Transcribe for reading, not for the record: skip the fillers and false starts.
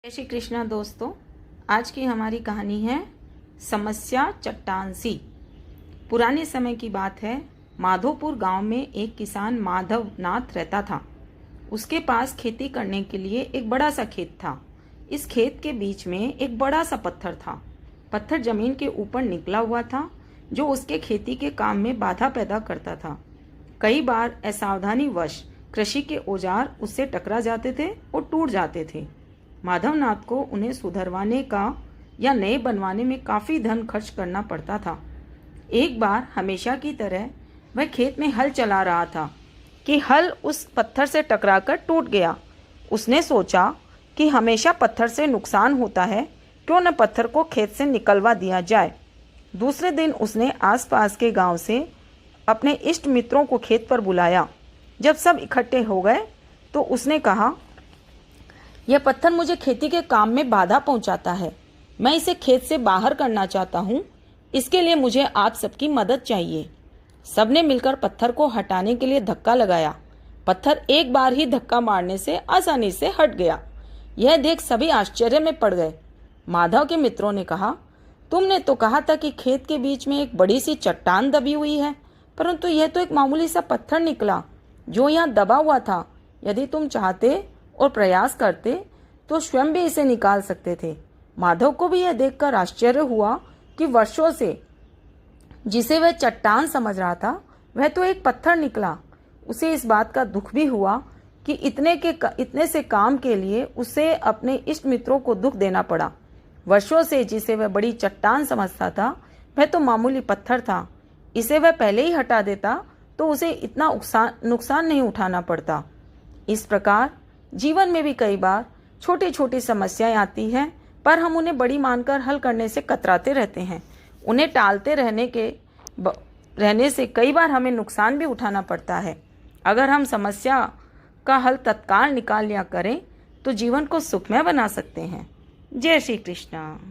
जय श्री कृष्णा दोस्तों। आज की हमारी कहानी है समस्या चट्टान सी। पुराने समय की बात है। माधोपुर गांव में एक किसान माधव नाथ रहता था। उसके पास खेती करने के लिए एक बड़ा सा खेत था। इस खेत के बीच में एक बड़ा सा पत्थर था। पत्थर जमीन के ऊपर निकला हुआ था, जो उसके खेती के काम में बाधा पैदा करता था। कई बार असावधानीवश कृषि के औजार उससे टकरा जाते थे और टूट जाते थे। माधवनाथ को उन्हें सुधरवाने का या नए बनवाने में काफी धन खर्च करना पड़ता था। एक बार हमेशा की तरह वह खेत में हल चला रहा था कि हल उस पत्थर से टकराकर टूट गया। उसने सोचा कि हमेशा पत्थर से नुकसान होता है, क्यों न पत्थर को खेत से निकलवा दिया जाए। दूसरे दिन उसने आसपास के गांव से अपने इष्ट मित्रों को खेत पर बुलाया। जब सब इकट्ठे हो गए तो उसने कहा, यह पत्थर मुझे खेती के काम में बाधा पहुंचाता है। मैं इसे खेत से बाहर करना चाहता हूं। इसके लिए मुझे आप सबकी मदद चाहिए। सबने मिलकर पत्थर को हटाने के लिए धक्का लगाया। पत्थर एक बार ही धक्का मारने से आसानी से हट गया। यह देख सभी आश्चर्य में पड़ गए। माधव के मित्रों ने कहा, तुमने तो कहा था कि खेत के बीच में एक बड़ी सी चट्टान दबी हुई है, परंतु यह तो एक मामूली सा पत्थर निकला जो यहाँ दबा हुआ था। यदि तुम चाहते और प्रयास करते तो स्वयं भी इसे निकाल सकते थे। माधव को भी यह देखकर आश्चर्य हुआ कि वर्षों से जिसे वह चट्टान समझ रहा था, वह तो एक पत्थर निकला। उसे इस बात का दुख भी हुआ कि इतने से काम के लिए उसे अपने इष्ट मित्रों को दुख देना पड़ा। वर्षों से जिसे वह बड़ी चट्टान समझता था, वह तो मामूली पत्थर था। इसे वह पहले ही हटा देता तो उसे इतना नुकसान नहीं उठाना पड़ता। इस प्रकार जीवन में भी कई बार छोटी छोटी समस्याएं आती हैं, पर हम उन्हें बड़ी मानकर हल करने से कतराते रहते हैं। उन्हें टालते रहने से कई बार हमें नुकसान भी उठाना पड़ता है। अगर हम समस्या का हल तत्काल निकाल लिया करें तो जीवन को सुखमय बना सकते हैं। जय श्री कृष्णा।